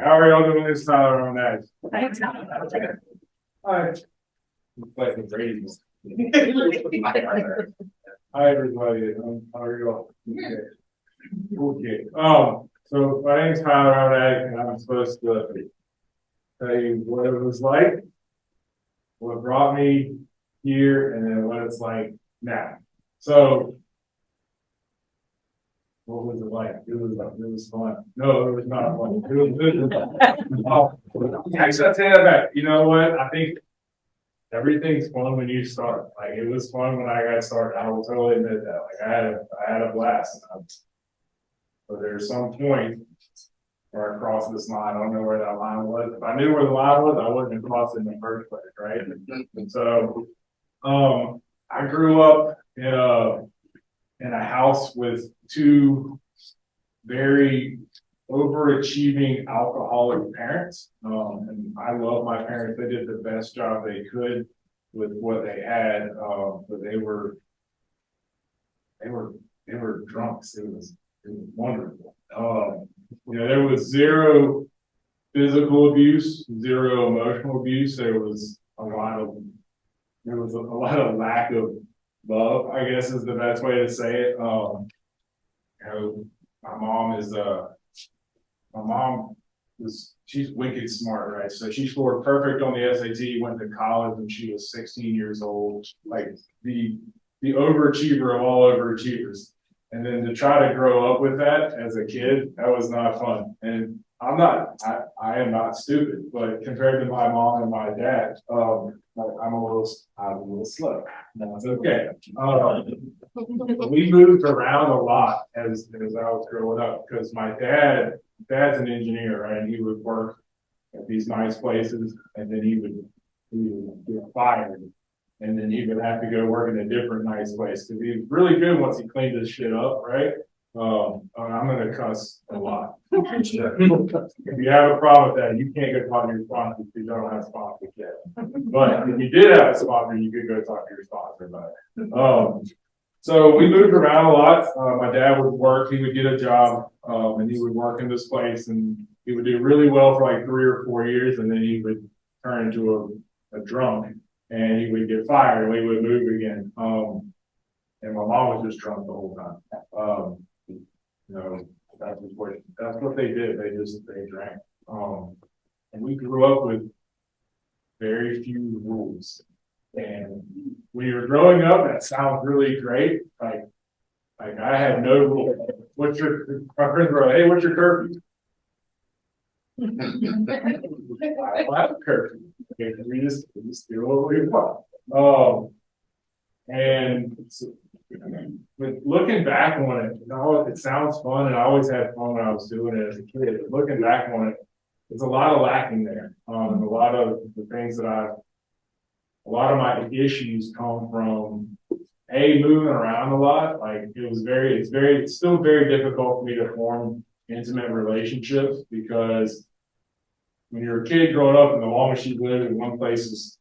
How are y'all doing this time on that? Hi. Like the ratings. Hi, everybody. How are you all? Okay. So my name's Tyler Rodak, and I'm supposed to tell you what it was like, what brought me here, and then what it's like now. So, what was it like? It was fun. No, it was not fun. It was actually, I'll tell you that. You know what? I think everything's fun when you start. Like, it was fun when I got started. I will totally admit that. Like, I had a blast. But there's some point where I crossed this line. I don't know where that line was. If I knew where the line was, I wouldn't have crossed it in the first place, right? And so, I grew up in a house with two very overachieving alcoholic parents. And I love my parents. They did the best job they could with what they had. But they were drunks. It was wonderful. There was zero physical abuse, zero emotional abuse. There was a lot of lack of love, I guess is the best way to say it. My mom she's wicked smart, right? So she scored perfect on the SAT, went to college when she was 16 years old, like the overachiever of all overachievers. And then to try to grow up with that as a kid, that was not fun. And I am not stupid, but compared to my mom and my dad, I'm a little slow. No, it's okay. We moved around a lot as I was growing up because my dad's an engineer, right? And he would work at these nice places, and then he would get fired, and then he would have to go work in a different nice place because he was really good once he cleaned his shit up, right? I'm going to cuss a lot. If you have a problem with that, you can't go talk to your sponsor because you don't have a sponsor yet. But if you did have a sponsor, you could go talk to your sponsor about it. So we moved around a lot. My dad would work, he would get a job, and he would work in this place, and he would do really well for like 3 or 4 years, and then he would turn into a drunk, and he would get fired, and we would move again. And my mom was just drunk the whole time. That's what they did. They drank. And we grew up with very few rules. And when you're growing up, that sounds really great. Like I had no rule. My friends were like, hey, what's your curfew? I don't have a curfew. Okay, we just do what we want. But looking back on it, it sounds fun, and I always had fun when I was doing it as a kid. But looking back on it, there's a lot of lacking there. A lot of the things a lot of my issues come from moving around a lot. Like it's still very difficult for me to form intimate relationships because when you're a kid growing up and the longest you live in one place is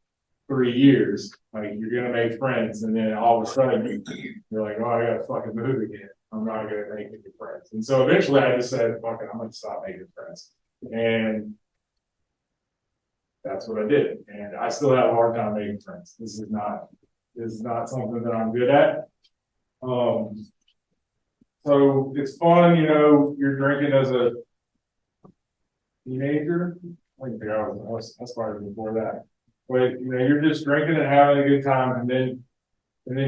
3 years, like you're gonna make friends, and then all of a sudden you're like, oh, I gotta fucking move again. I'm not gonna make any friends. And so eventually I just said, fuck it, I'm gonna stop making friends. And that's what I did. And I still have a hard time making friends. This is not something that I'm good at. So it's fun, you're drinking as a teenager. I think I started before that. But you're just drinking and having a good time, and then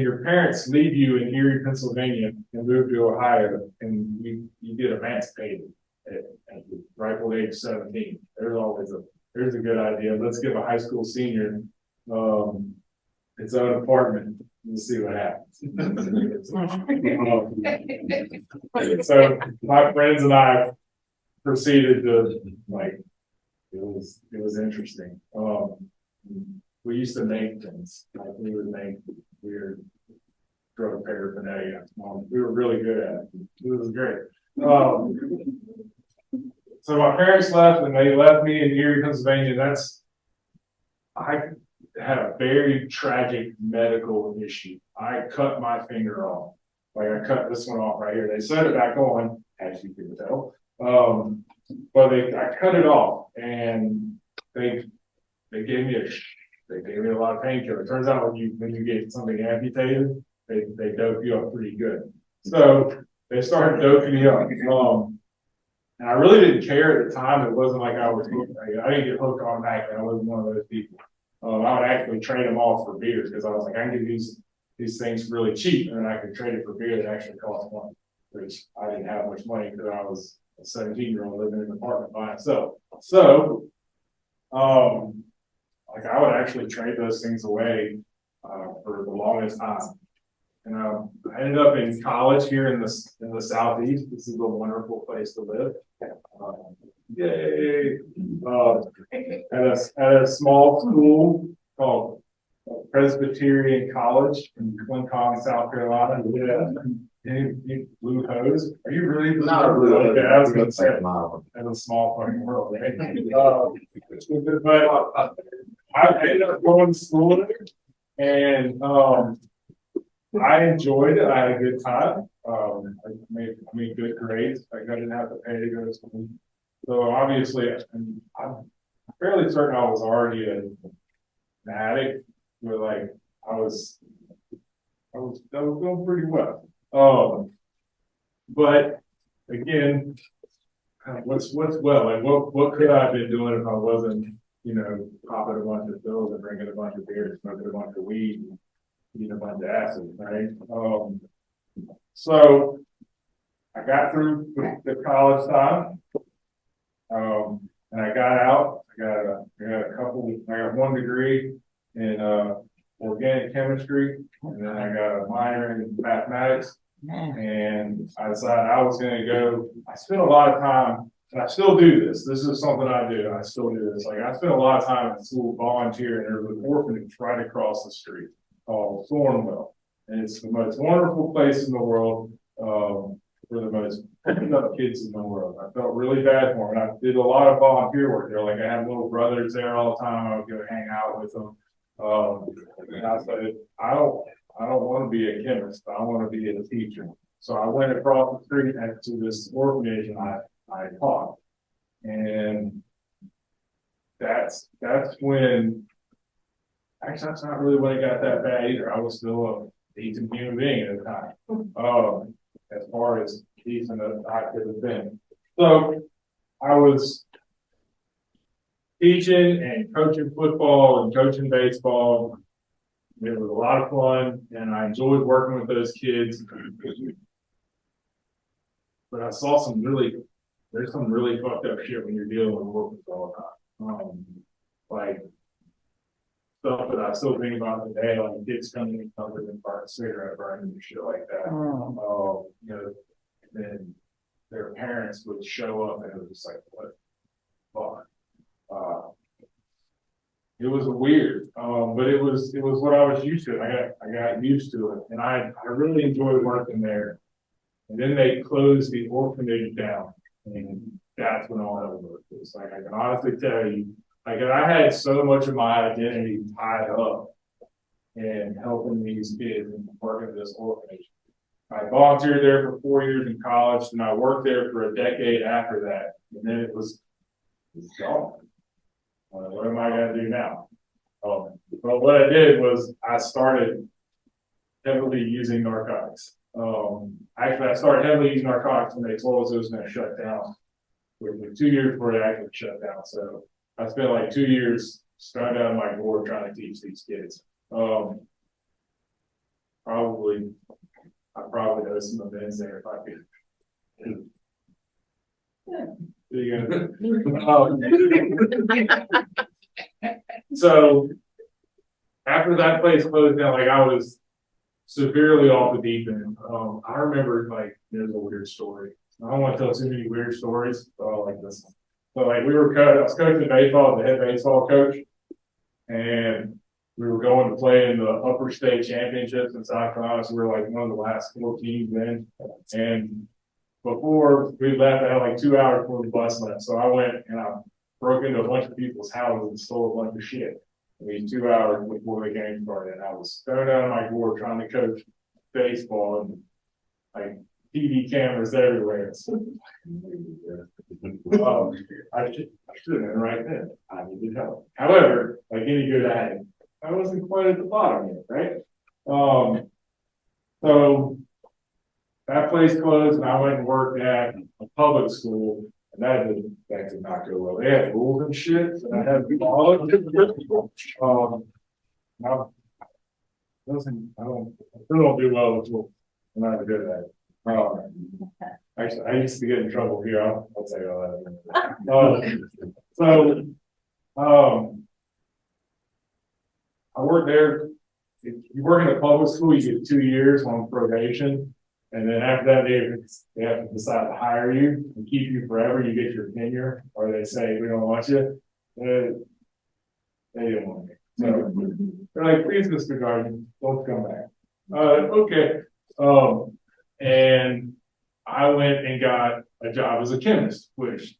your parents leave you in Erie, Pennsylvania, and move to Ohio, and you get emancipated at the ripe age 17. There's a good idea. Let's give a high school senior its own apartment and see what happens. So my friends and I proceeded to it was interesting. We used to make things. Like we would make weird drug paraphernalia. We were really good at it. It was great. So my parents left, and they left me in Erie, Pennsylvania. I had a very tragic medical issue. I cut my finger off. Like I cut this one off right here. They sewed it back on, as you can tell. but I cut it off, and they they gave me a lot of painkiller. It turns out when you get something amputated, they dope you up pretty good. So they started doping me up. And I really didn't care at the time. It wasn't like I was hooked. I didn't get hooked automatically. I wasn't one of those people. I would actually trade them off for beers because I was like, I can get these things really cheap, and then I could trade it for beer that actually cost money, which I didn't have much money because I was a 17-year-old living in an apartment by myself. So, like I would actually trade those things away for the longest time. And I ended up in college here in the Southeast. This is a wonderful place to live. Yay! At a small school called Presbyterian College in Clinton, South Carolina. Yeah. You blue hose? Are you really blue? Not blue hose. Okay, I was going to say as a small fucking world, right? But I ended up going to school there, and I enjoyed it. I had a good time. I made good grades. Like I didn't have to pay to go to school. So obviously, I'm fairly certain I was already an addict. But like I was doing pretty well. But again, what's well? Like what could I have been doing if I wasn't, popping a bunch of pills and drinking a bunch of beer, smoking a bunch of weed, and eating a bunch of acid, right? So I got through the college time, and I got out. I got one degree in organic chemistry, and then I got a minor in mathematics. And I decided I was going to go. I spent a lot of time, and I still do this. This is something I do. I still do this. Like I spent a lot of time at school volunteering. There was an orphanage right across the street called Thornwell, and it's the most wonderful place in the world for the most kids in the world. I felt really bad for them. I did a lot of volunteer work there. Like I had little brothers there all the time. I would go hang out with them. And I said, I don't want to be a chemist. I want to be a teacher. So I went across the street to this orphanage and I taught. And that's when, actually, that's not really when it got that bad either. I was still a decent human being at the time, as far as decent as I could have been. So I was teaching and coaching football and coaching baseball. It was a lot of fun, and I enjoyed working with those kids. But I saw there's some really fucked up shit when you're dealing with orphans all the time. Like stuff that I still think about today, like kids coming in covered in cigarette burning and shit like that. Then their parents would show up, and it was just like, what the fuck? It was weird, but it was what I was used to. I got used to it, and I really enjoyed working there. And then they closed the orphanage down, and that's when all hell broke loose. Like I can honestly tell you, like I had so much of my identity tied up in helping these kids and working at this orphanage. I volunteered there for 4 years in college, and I worked there for a decade after that, and then it was gone. What am I going to do now? But what I did was I started heavily using narcotics. Actually, I started heavily using narcotics when they told us it was going to shut down. With 2 years before it actually shut down. So I spent like 2 years stuck out of my gourd trying to teach these kids. I probably know some events there if I could. So after that place closed down, like I was severely off the deep end. I remember like there's a weird story. I don't want to tell too many weird stories like this. But like I was coaching baseball, the head baseball coach, and we were going to play in the upper state championships in South Carolina. So we were like one of the last 4 teams then. And before we left, I had like 2 hours before the bus left. So I went and I broke into a bunch of people's houses and stole a bunch of shit. I mean, 2 hours before the game started. And I was stoned out of my gourd trying to coach baseball. And like TV cameras everywhere. So, I should have been right then. I needed help. However, like any good addict, I wasn't quite at the bottom yet, right? So that place closed, and I went and worked at a public school, and that did not go well. They had rules and shit, and I had to follow it. I still don't do well with rules. I'm not good at it. Actually, I used to get in trouble here. I'll tell you all that. I worked there. If you work in a public school, you get 2 years on probation. And then after that, they have to decide to hire you and keep you forever. You get your tenure, or they say, we don't want you. They didn't want me. So they're like, please, Mr. Garden, don't come back. Okay. And I went and got a job as a chemist, which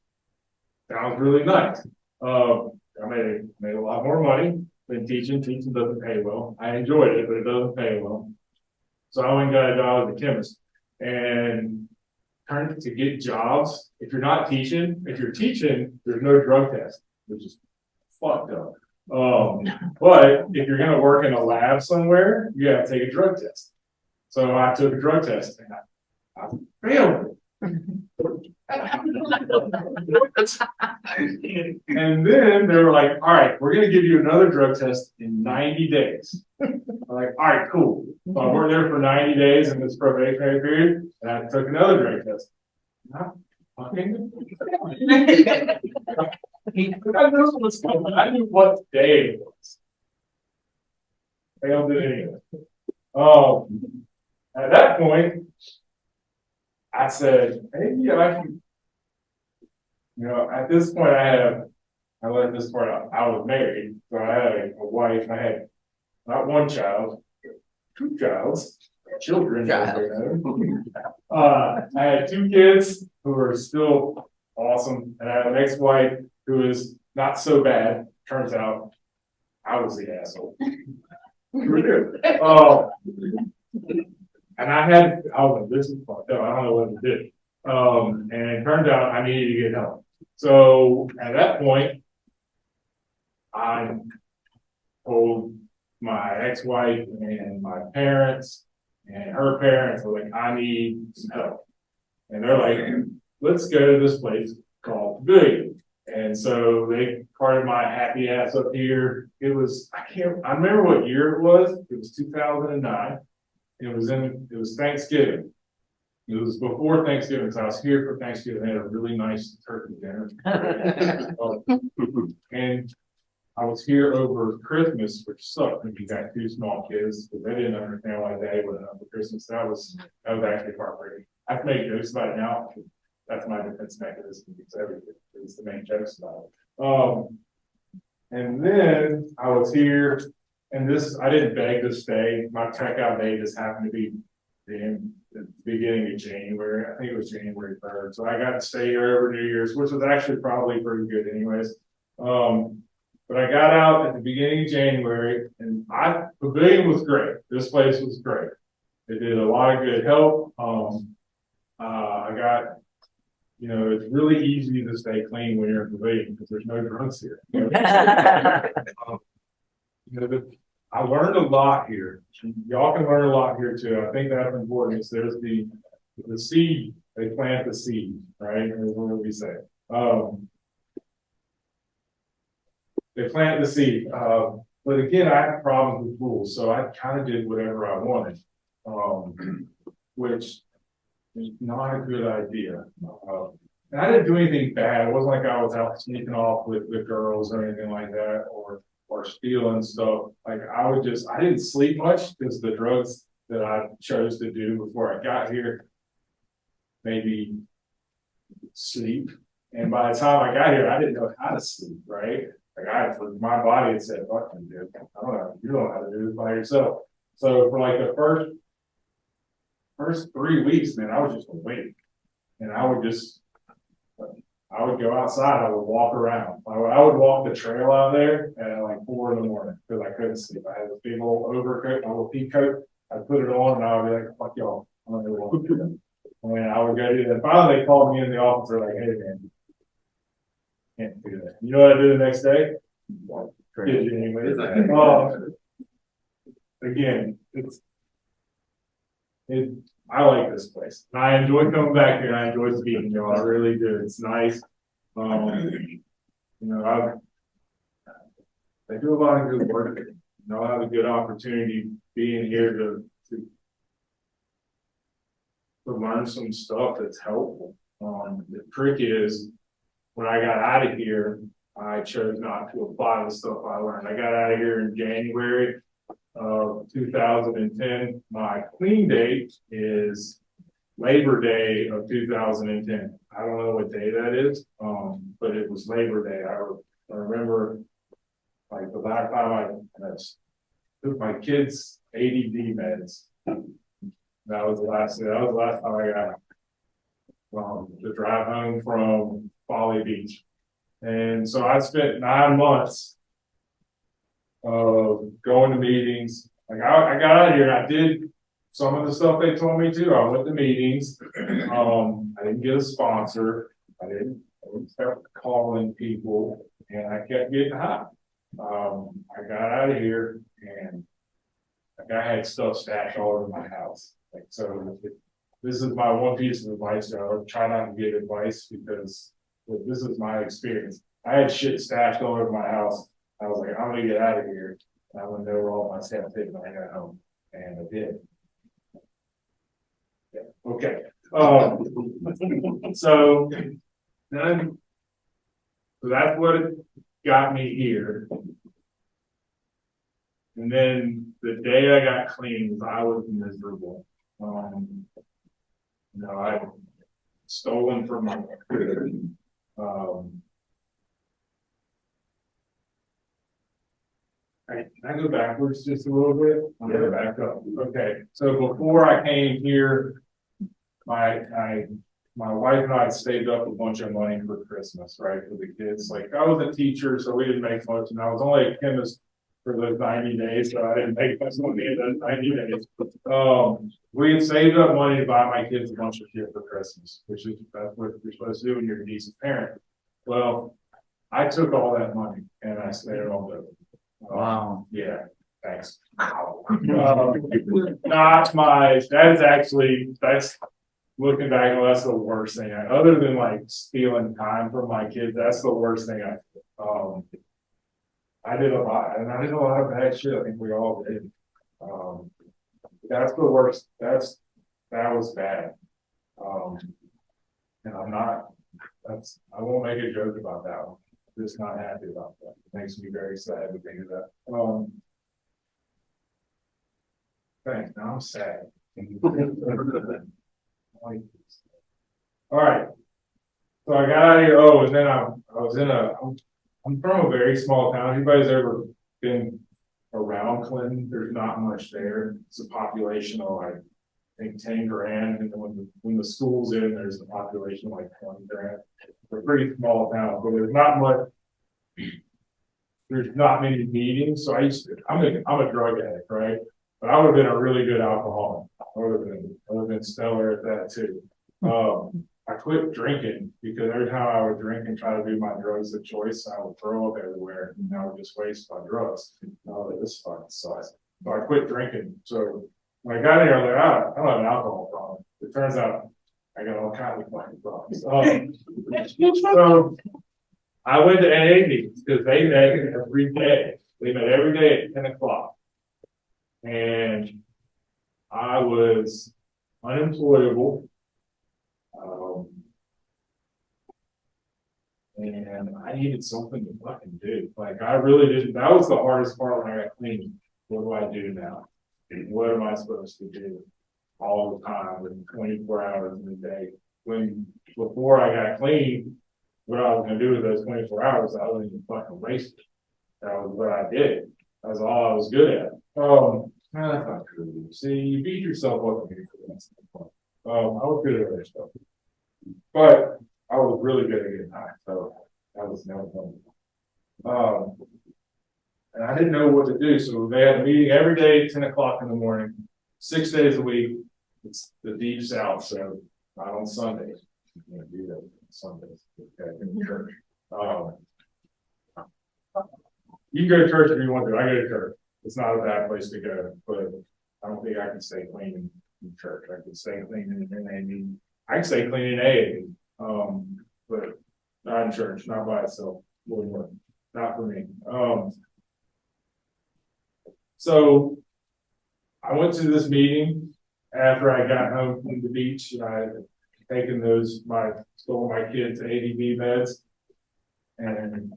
sounds really nice. I made a lot more money than teaching. Teaching doesn't pay well. I enjoyed it, but it doesn't pay well. So I went and got a job as a chemist. And trying to get jobs, if you're not teaching, if you're teaching, there's no drug test, which is fucked up. But if you're going to work in a lab somewhere, you have to take a drug test. So I took a drug test and I failed it. And then they were like, all right, we're going to give you another drug test in 90 days. I'm like, all right, cool. So I worked there for 90 days in this probationary period, and I took another drug test. Not fucking. I knew what was coming. I knew what day it was. Failed it anyway. At that point, I said, maybe I can, at this point I let this part out. I was married, so I had a wife. I had not one child, two children. I had 2 kids who were still awesome, and I had an ex-wife who is not so bad. Turns out I was the asshole. And this is fucked up. I don't know what to do. And it turned out I needed to get help. So at that point, I told my ex-wife and my parents and her parents, were like, I need some help. And they're like, let's go to this place called Pavillon. And so they carted my happy ass up here. I remember what year it was. It was 2009. It was Thanksgiving. It was before Thanksgiving, so I was here for Thanksgiving. They had a really nice turkey dinner. And I was here over Christmas, which sucked when you got 2 small kids, because they didn't understand why Daddy wasn't up for Christmas. That was actually heartbreaking. I have to make jokes about it now. That's my defense mechanism, because everything is to make jokes about it. And then I was here, and I didn't beg to stay. My checkout date just happened to be in the beginning of January. I think it was January 3rd. So I got to stay here over New Year's, which was actually probably pretty good anyways. But I got out at the beginning of January, and Pavillon was great. This place was great. It did a lot of good help. I got, it's really easy to stay clean when you're in Pavillon because there's no drugs here. I learned a lot here. Y'all can learn a lot here too. I think that's important. There's the seed. They plant the seed, right? That's what we say. They plant the seed. But again, I had problems with rules, so I kind of did whatever I wanted, which is not a good idea. And I didn't do anything bad. It wasn't like I was out sneaking off with girls or anything like that, or stealing stuff. Like I didn't sleep much because the drugs that I chose to do before I got here made me sleep. And by the time I got here, I didn't know how to sleep, right? My body had said, fuck you, dude. I don't know. You don't know how to do this by yourself. So for like the first 3 weeks, man, I was just awake. And I would go outside, I would walk around. I would walk the trail out there at like 4 in the morning because I couldn't sleep. I had this big old overcoat, my little pea coat. I'd put it on and I would be like, fuck y'all. I'm gonna go walk. And I would go do that. Finally, they called me in the office. They're like, "Hey, man, can't do that." You know what I did the next day? Did you anyway? Again, I like this place. I enjoy coming back here, and I enjoy speaking. You know, I really do. It's nice. You know, they do a lot of good work. You know, I have a good opportunity being here to learn some stuff that's helpful. The trick is when I got out of here, I chose not to apply the stuff I learned. I got out of here in January of 2010. My clean date is Labor Day of 2010. I don't know what day that is, but it was Labor Day. I remember like the last time I took my kids' ADD meds. That was the last time I got to drive home from Folly Beach. And so I spent 9 months of going to meetings. Like I got out of here and I did some of the stuff they told me to. I went to meetings. I didn't get a sponsor. I didn't start calling people, and I kept getting high. I got out of here and like I had stuff stashed all over my house. Like so, this is my one piece of advice. I would try not to give advice because this is my experience. I had shit stashed all over my house. I was like, I'm gonna get out of here. And I went over all my stuff when I got home, and I did. Yeah. Okay. So then, so that's what got me here. And then the day I got clean, I was miserable. You know, I stolen from my can I go backwards just a little bit? I'm gonna back up. Okay, so before I came here, my wife and I had saved up a bunch of money for Christmas, right, for the kids. Like I was a teacher, so we didn't make much, and I was only a chemist for those 90 days, so I didn't make much money in those 90 days. We had saved up money to buy my kids a bunch of shit for Christmas, that's what you're supposed to do when you're a decent parent. Well, I took all that money and I spent it on those. Wow. Yeah, thanks. Not my, that's looking back, that's the worst thing. Other than like stealing time from my kids, that's the worst thing I did a lot, and I did a lot of bad shit. I think we all did. That's the worst. That was bad. And I won't make a joke about that one. I'm just not happy about that. It makes me very sad to think of that. Thanks. Now I'm sad. All right. So I got out of here. Oh, and then I'm from a very small town. Anybody's ever been around Clinton? There's not much there. It's a population of like, I think 10 grand. And when the school's in, there's a population of like 20 grand. We're a pretty small town, but there's not much. There's not many meetings. So I'm a drug addict, right? But I would have been a really good alcoholic. I would have been stellar at that too. I quit drinking because every time I would drink and try to do my drugs of choice, I would throw up everywhere and I would just waste my drugs. This fucking sucks. So I quit drinking. So when I got here, I was like, I don't have an alcohol problem. It turns out I got all kinds of fucking problems. So I went to AA meetings because they met every day. They met every day at 10 o'clock. And I was unemployable. And I needed something to fucking do. Like I really didn't. That was the hardest part when I got clean. What do I do now? What am I supposed to do all the time with 24 hours in a day? When before I got clean, what I was gonna do with those 24 hours, I wasn't even fucking wasted. That was what I did. That's all I was good at. That's not true. See, you beat yourself up here for that. I was good at other stuff, but I was really good at getting high, so that was never fun. And I didn't know what to do, so they had a meeting every day at 10 o'clock in the morning, 6 days a week. It's the deep south, so not on Sundays. You can't do that on Sundays. Okay, in church. You can go to church if you want to. I go to church. It's not a bad place to go, but I don't think I can stay clean in church. I can stay clean in AA meeting. I can stay clean in AA, but not in church, not by itself. Not for me. So I went to this meeting after I got home from the beach, and I had taken stole my kids ADB meds, and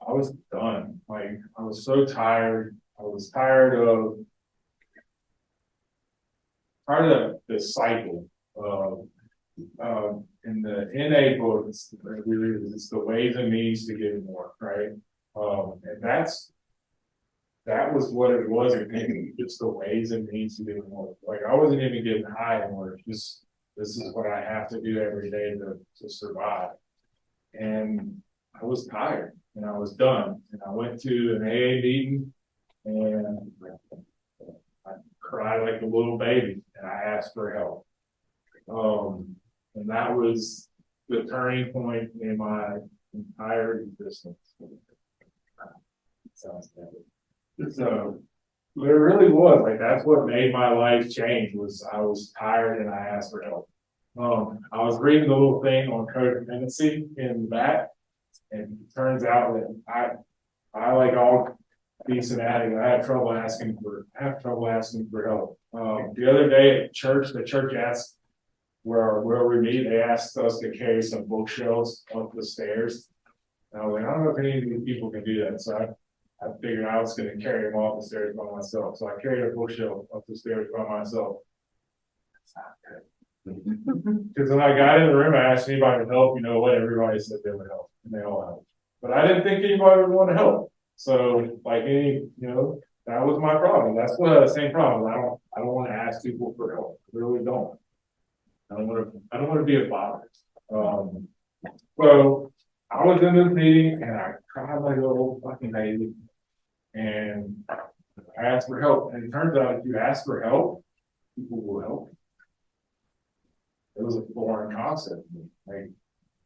I was done. Like, I was so tired. I was tired of the cycle of in the NA books, it's the ways and means to get more, right? And that was what it was, just the ways and means to get more. Like, I wasn't even getting high anymore. Just, this is what I have to do every day to survive. And I was tired and I was done. And I went to an AA meeting and I cried like a little baby and I asked for help. And that was the turning point in my entire existence. Sounds bad. So it really was like, that's what made my life change. Was I was tired and I asked for help. I was reading the little thing on codependency in the back, and it turns out that I like all decent addicts, I have trouble asking for help. The other day at church, the church asked where we meet, they asked us to carry some bookshelves up the stairs. And I was like, I don't know if any of these people can do that. So I figured I was going to carry them off the stairs by myself. So I carried a bookshelf up the stairs by myself. That's not good. Because when I got in the room, I asked anybody to help. You know what? Everybody said they would help, and they all helped. But I didn't think anybody would want to help. So, like that was my problem. That's the same problem. I don't want to ask people for help. I really don't. I don't want to be a bother. So I was in this meeting and I cried like a little fucking baby, and I asked for help. And it turns out if you ask for help, people will help. It was a foreign concept. Like,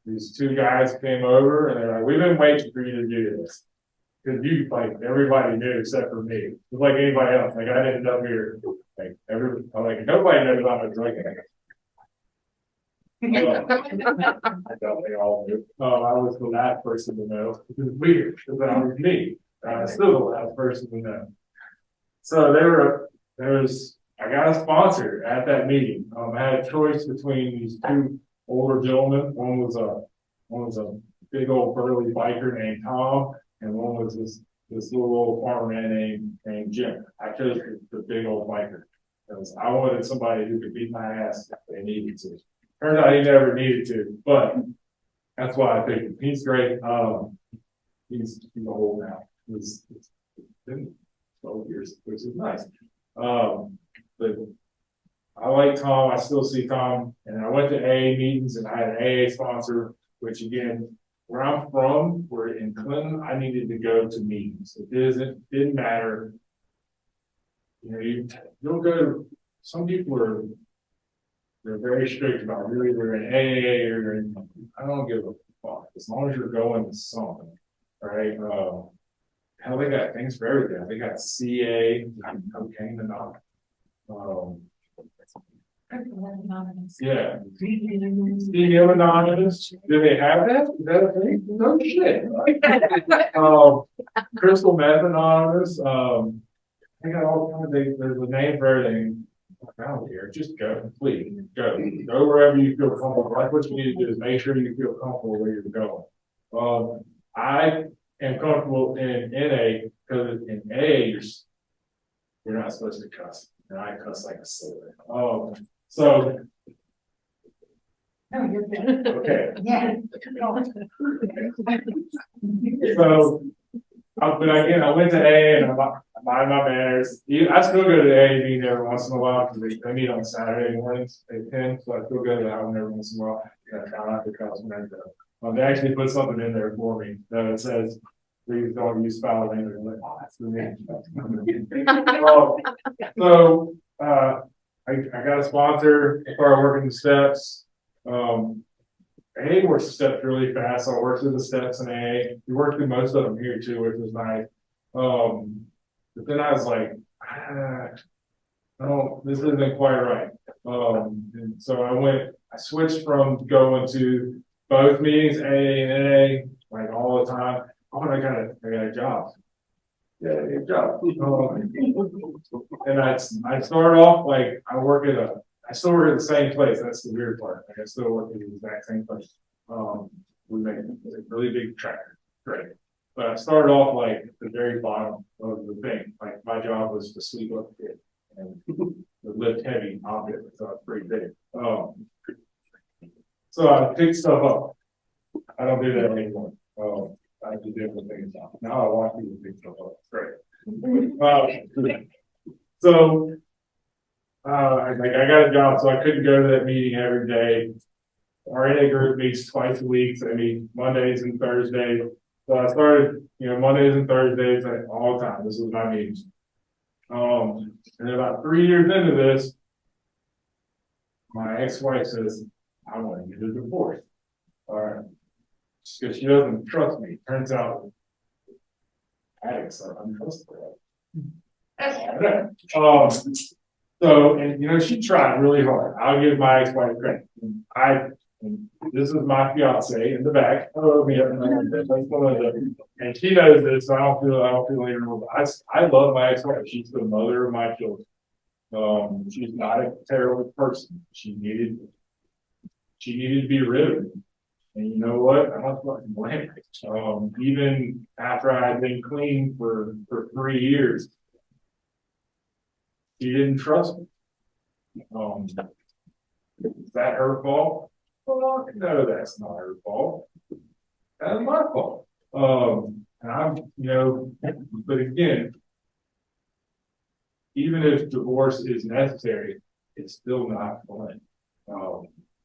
these two guys came over and they're like, "We've been waiting for you to do this." Because everybody knew except for me. It was like anybody else. Like, I didn't up here. Nobody knows I'm a drug addict. I thought they all knew. I was the last person to know. It was weird because I was me. I was still the last person to know. So I got a sponsor at that meeting. I had a choice between these two older gentlemen. One was a big old burly biker named Tom, and one was this little old farmer man named Jim. I chose the big old biker because I wanted somebody who could beat my ass if they needed to. Turns out he never needed to, but that's why I picked him. He's great. He's old now. He's been 12 years, which is nice. But I like Tom. I still see Tom. And I went to AA meetings and I had an AA sponsor, which again, where I'm from, we're in Clinton, I needed to go to meetings. It didn't matter. You'll go, some people they're very strict about really they're in AA or they're in, I don't give a fuck. As long as you're going to something, right? Hell, they got things for everything. They got CA, cocaine anonymous. Yeah. CDM anonymous. Do they have that? Is that a thing? No shit. Crystal meth anonymous. They got all kinds of things. There's a name for everything. I don't care. Just go. Please go. Go wherever you feel comfortable. Like, what you need to do is make sure you feel comfortable where you're going. I am comfortable in NA because in A you're not supposed to cuss. And I cuss like a sailor. So No, you're good. okay. Yeah. So but again, I went to A and I mind my manners. I still go to the A meeting every once in a while because they meet on Saturday mornings at 10, so I still go to that one every once in a while. I try not to cuss when I go. They actually put something in there for me that it says, "Please don't use foul language." I'm like, oh, that's for me. So I got a sponsor, I started working the steps. AA works the steps really fast. So I worked through the steps in AA. We worked through most of them here too, which was nice. But then I was like, this isn't quite right. And so I switched from going to both meetings, AA and NA, like all the time. Oh, I got a job. Yeah, a job. And I started off like I still work at the same place. That's the weird part. Like I still work at the exact same place. We make a really big tractor. Great. But I started off like at the very bottom of the thing. Like my job was to sweep up the pit and lift heavy objects. So it's pretty big. So I picked stuff up. I don't do that anymore. I do different things now. Now I want people to pick stuff up. It's great. I got a job, so I couldn't go to that meeting every day. Our NA group meets twice a week. So I meet Mondays and Thursdays. So I started, Mondays and Thursdays all the time. This was my meetings. And about 3 years into this, my ex-wife says, I want to get a divorce. All right. Because she doesn't trust me. Turns out addicts are untrustworthy. She tried really hard. I'll give my ex-wife credit. This is my fiance in the back. And she knows this, so I don't feel any real. I love my ex-wife. She's the mother of my children. She's not a terrible person. She needed to be rid of me. And you know what? I don't fucking blame her. Even after I had been clean for 3 years, she didn't trust me. Is that her fault? Well, no, that's not her fault. That's my fault. And I'm, but again, even if divorce is necessary, it's still not fun.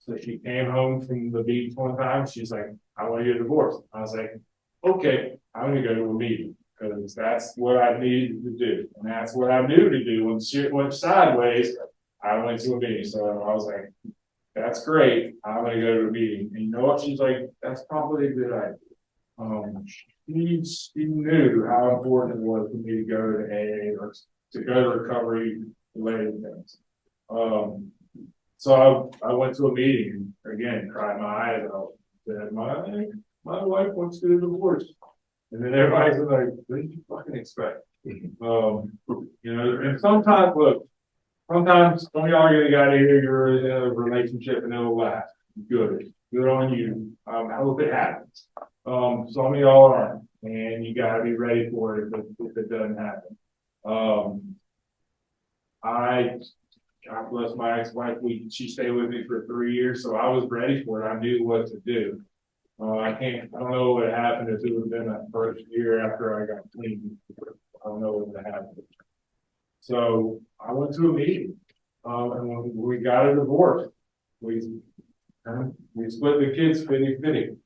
So she came home from the beach one time. She's like, I want to get a divorce. I was like, okay, I'm going to go to a meeting because that's what I needed to do. And that's what I knew to do. When shit went sideways, I went to a meeting. So I was like, that's great. I'm going to go to a meeting. And you know what? She's like, that's probably a good idea. She knew how important it was for me to go to AA or to go to recovery related things. So I went to a meeting and again, cried my eyes out. Said, my wife wants to get a divorce. And then everybody's like, what did you fucking expect? And sometimes, look, sometimes some of y'all are gonna gotta hear you're in a relationship and it'll last. Good on you. I hope it happens. Some of y'all aren't, and you gotta be ready for it if it doesn't happen. God bless my ex-wife. She stayed with me for 3 years, so I was ready for it. I knew what to do. I don't know what happened if it would have been that first year after I got clean. I don't know what would have happened. So I went to a meeting, and when we got a divorce, we split the kids 50-50.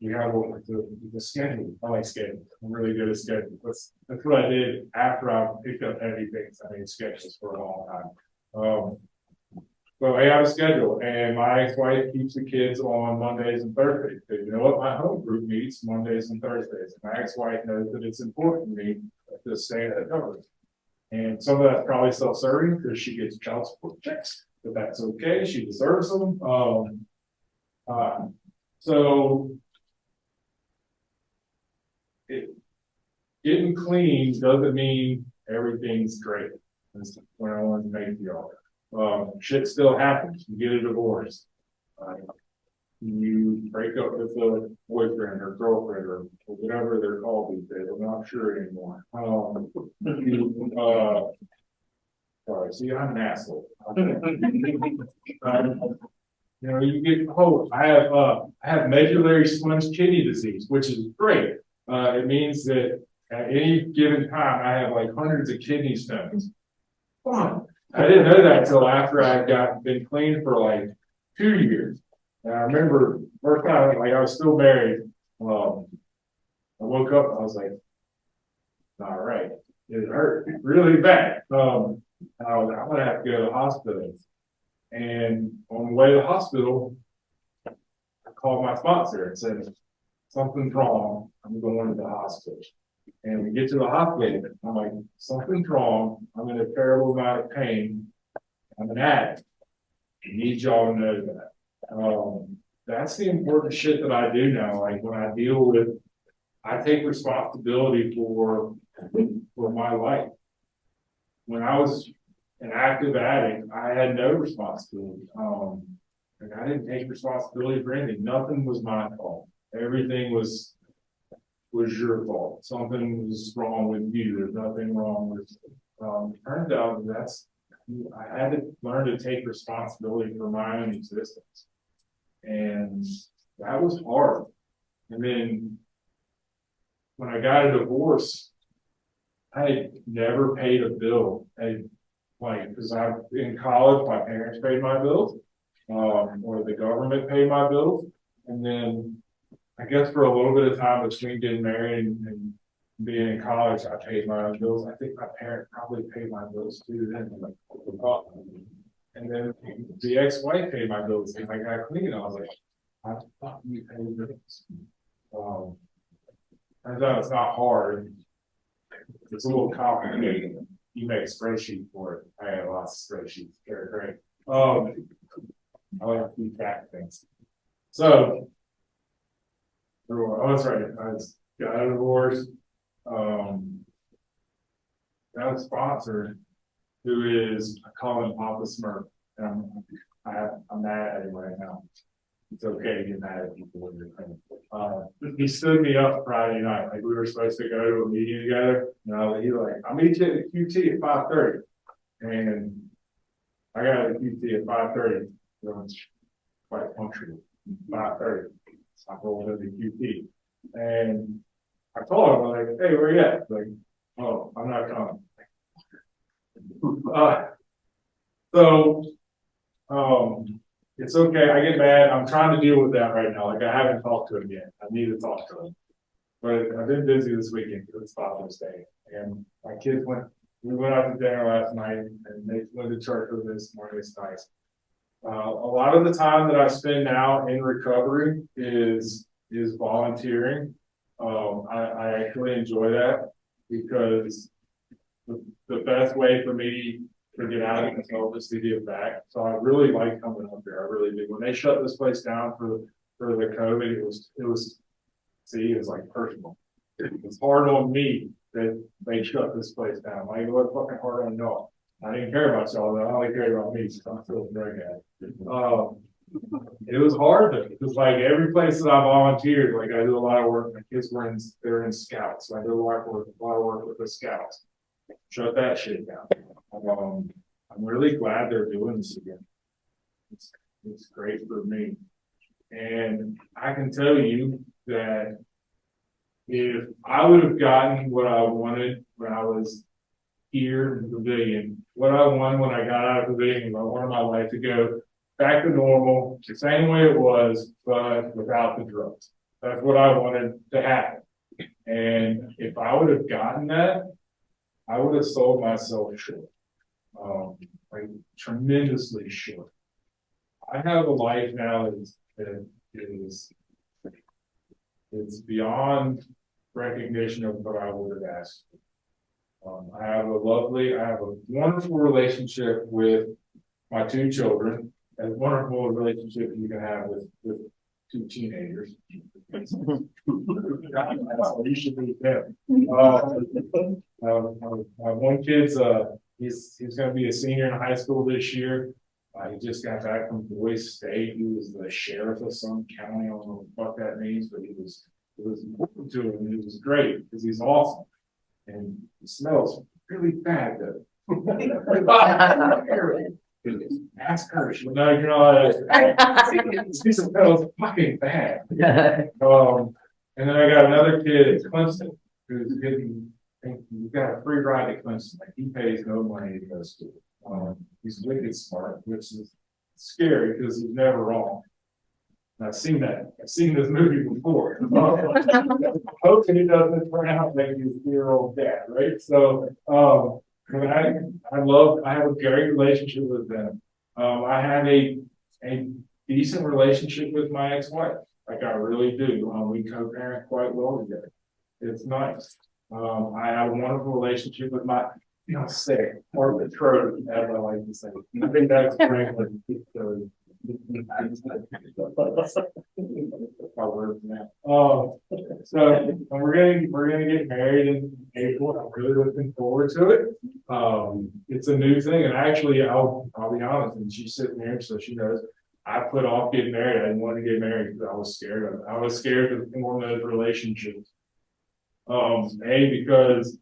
We have the schedule. I like schedule. I'm really good at schedule. That's what I did after I picked up heavy things. I made schedules for a long time. So I have a schedule, and my ex-wife keeps the kids on Mondays and Thursdays. Because you know what? My home group meets Mondays and Thursdays. And my ex-wife knows that it's important to me to stay at coverage. And some of that's probably self-serving because she gets child support checks, but that's okay. She deserves them. So getting clean doesn't mean everything's great. That's what I want to make y'all. Shit still happens. You get a divorce. You break up with a boyfriend or girlfriend or whatever they're called these days. I'm not sure anymore. Sorry, see, I'm an asshole. You get cold. I have medullary sponge kidney disease, which is great. It means that at any given time I have like hundreds of kidney stones. Fun. I didn't know that until after I been clean for like 2 years. And I remember first time, like I was still married. I woke up and I was like, all right, it hurt really bad. I was like, I'm gonna have to go to the hospital. And on the way to the hospital, I called my sponsor and said, something's wrong. I'm going to the hospital. And we get to the hospital. I'm like, something's wrong. I'm in a terrible amount of pain. I'm an addict. I need y'all to know that. That's the important shit that I do now. Like when I deal with, I take responsibility for my life. When I was an active addict, I had no responsibility. And I didn't take responsibility for anything. Nothing was my fault. Everything was your fault. Something was wrong with you. There's nothing wrong with. Turns out I had to learn to take responsibility for my own existence, and that was hard. And then when I got a divorce, I had never paid a bill. Because in college, my parents paid my bills, or the government paid my bills. And then I guess for a little bit of time between getting married and being in college, I paid my own bills. I think my parents probably paid my bills too then. And then the ex-wife paid my bills. And I got clean. I was like, how the fuck do you pay bills? Turns out it's not hard. It's a little complicated. You make a spreadsheet for it. I have lots of spreadsheets. They're great. I like to keep track of things. So, that's right. I got a divorce. Got a sponsor who is, I call him Papa Smurf. And I'm mad at him right now. It's okay to get mad at people when you're clean. He stood me up Friday night. Like we were supposed to go to a meeting together. And he was like, I'll meet you at the QT at 5:30. And I got a QT at 5:30. So it's quite punctual. 5:30. So I rolled into the QT. And I told him, I was like, hey, where you at? Like, oh, I'm not coming. It's okay. I get mad. I'm trying to deal with that right now. Like I haven't talked to him yet. I need to talk to him. But I've been busy this weekend because it's Father's Day. And my kids we went out to dinner last night and they went to church with us this morning. It's nice. A lot of the time that I spend now in recovery is volunteering. I actually enjoy that because the best way for me to get out of myself is to give back. So I really like coming up there. I really do. When they shut this place down for the COVID, it was like personal. It was hard on me that they shut this place down. Like it was fucking hard on y'all. I didn't care about y'all, I only cared about me, so I'm feeling very bad. It was hard though, because like every place that I volunteered, like I do a lot of work. My kids they're in scouts, so I do a lot of work with the scouts. Shut that shit down. I'm really glad they're doing this again. It's great for me. And I can tell you that if I would have gotten what I wanted when I was here in the Pavillon, what I wanted when I got out of the Pavillon, I wanted my life to go back to normal, the same way it was, but without the drugs. That's what I wanted to happen. And if I would have gotten that, I would have sold myself short. Like tremendously short. I have a life now that is it's beyond recognition of what I would have asked. I have a wonderful relationship with my two children, a wonderful relationship you can have with two teenagers. You should meet them. One kid's he's going to be a senior in high school this year. He just got back from Boise State. He was the sheriff of some county. I don't know what that means, but it was important to him. It was great because he's awesome. And he smells really bad though. Ask her. She'll know you're not. He smells fucking bad. And then I got another kid at Clemson who's getting. He's got a free ride to Clemson. Like he pays no money to go to school. He's wicked smart, which is scary because he's never wrong. And I've seen that. I've seen this movie before. Hopefully it doesn't turn out like his 4-year-old dad, right? So I have a great relationship with them. I have a decent relationship with my ex-wife. Like I really do. We co-parent quite well together. It's nice. I have a wonderful relationship with my fiance or betrothed, as I like to say. I think that's great. So we're gonna get married in April. I'm really looking forward to it. It's a new thing, and actually, I'll be honest. And she's sitting here, so she knows. I put off getting married. I didn't want to get married because I was scared of it. I was scared of one of those relationships. Because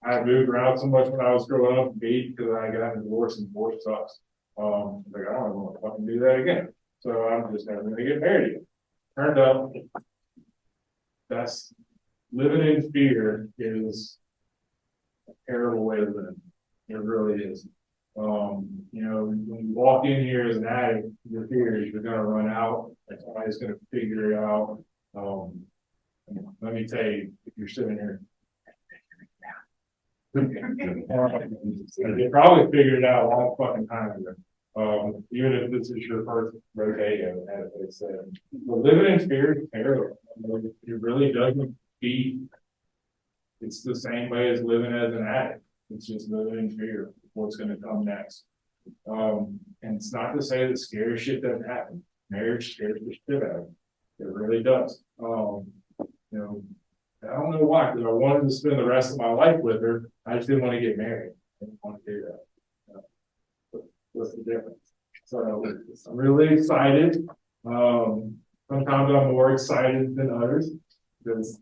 I moved around so much when I was growing up. B, because I got divorced and divorce sucks. Like I don't want to fucking do that again. So I'm just never gonna get married again. Turned out that's living in fear is a terrible way to live. It really is. When you walk in here as an addict, your fear is you're gonna run out, and somebody's gonna figure it out. Let me tell you, if you're sitting here, you probably figured it out a long fucking time ago. Even if this is your first rodeo, as they said. But living in fear is terrible. It really doesn't beat. It's the same way as living as an addict. It's just living in fear of what's going to come next. And it's not to say that scary shit doesn't happen. Marriage scares the shit out of you. It really does. I don't know why, because I wanted to spend the rest of my life with her. I just didn't want to get married. I didn't want to do that. What's the difference? So I'm really excited. Sometimes I'm more excited than others because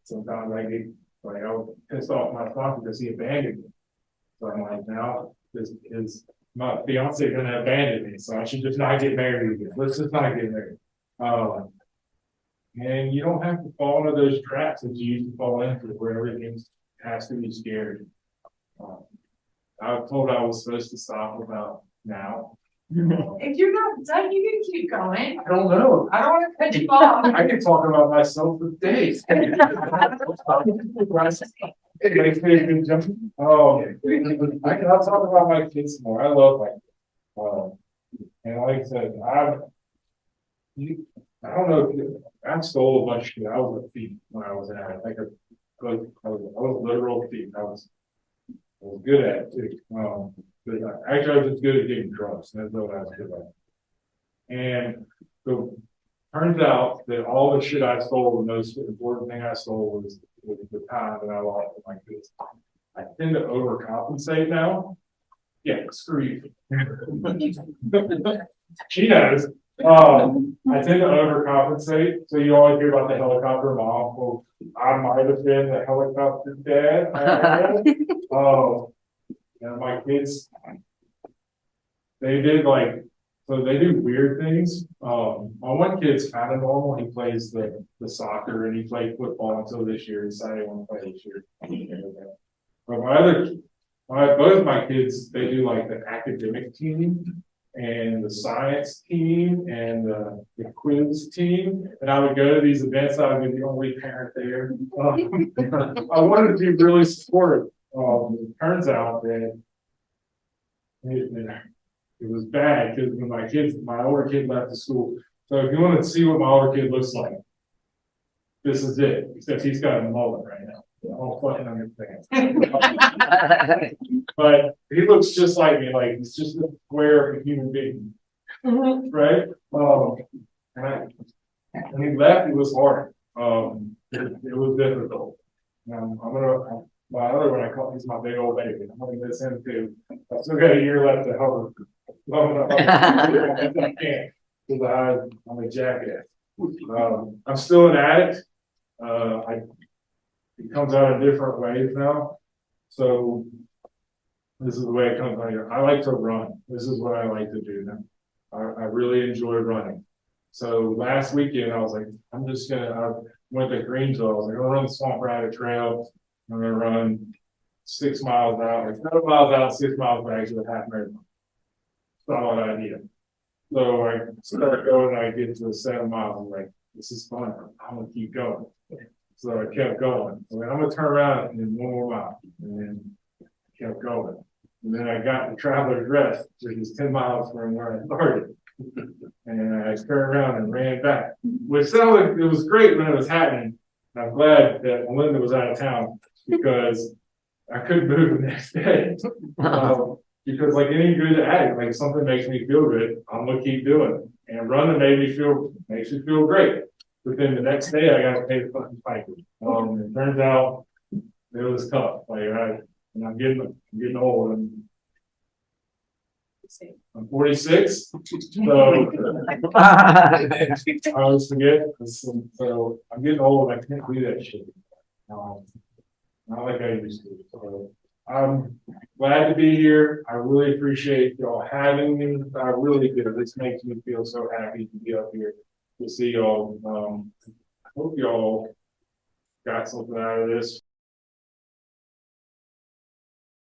sometimes I get like I was pissed off my father because he abandoned me. So I'm like, now this is my fiance gonna abandon me, so I should just not get married again. Let's just not get married. And you don't have to fall into those traps that you used to fall into where everything has to be scary. I was told I was supposed to stop about now. If you're not done, you can keep going. I don't know. I don't want to cut you off. I can talk about myself for days. I cannot talk about my kids more. I love my kids. And like I said, I don't know if I stole a bunch of shit. I was a thief when I was in it. I was a literal thief. I was good at it too. But actually, I was just good at getting drugs. That's what I was good at. And so turns out that all the shit I stole, the most important thing I stole was the time that I lost with my kids. I tend to overcompensate now. Yeah, screw you. She knows. I tend to overcompensate. So you always hear about the helicopter mom. Well, I might have been the helicopter dad. My kids, they did so they do weird things. My one kid's kind of normal. He plays the soccer and he played football until this year. He decided he wanted to play this year. But both of my kids, they do the academic team and the science team and the quiz team. And I would go to these events. I would be the only parent there. I wanted to be really supportive. It turns out that it was bad because when my older kid left the school. So if you want to see what my older kid looks like, this is it. Except he's got a mullet right now. I'll fucking understand. But he looks just like me. Like he's just a square of a human being, right? And when he left, it was hard. It was difficult. My other one, I call he's my big old baby. I'm gonna miss him too. I still got a year left to help her. I can't because I'm a jackass. I'm still an addict. It comes out in different ways now. So this is the way it comes out here. I like to run. This is what I like to do now. I really enjoy running. So last weekend I was like, I went to Greensville. I was like, I'm gonna run the Swamp Rabbit Trail. I'm gonna run 6 miles out, 7 miles out, 6 miles back to the half marathon. Solid idea. So I started going and I get to the 7 miles. I'm like, this is fun. I'm gonna keep going. So I kept going. I'm gonna turn around and then 1 more mile. And then kept going. And then I got the traveler's rest, which is 10 miles from where I started. And I turned around and ran back, which sounded like it was great when it was happening. And I'm glad that Melinda was out of town because I couldn't move the next day. Because like any good addict, like if something makes me feel good, I'm gonna keep doing it. And running makes me feel great. But then the next day I gotta pay the fucking fine. It turns out it was tough. And I'm getting old. I'm 46, so I always forget. So I'm getting old. I can't do that shit. Not like I used to. So I'm glad to be here. I really appreciate y'all having me. I really do. This makes me feel so happy to be up here to see y'all. I hope y'all got something out of this.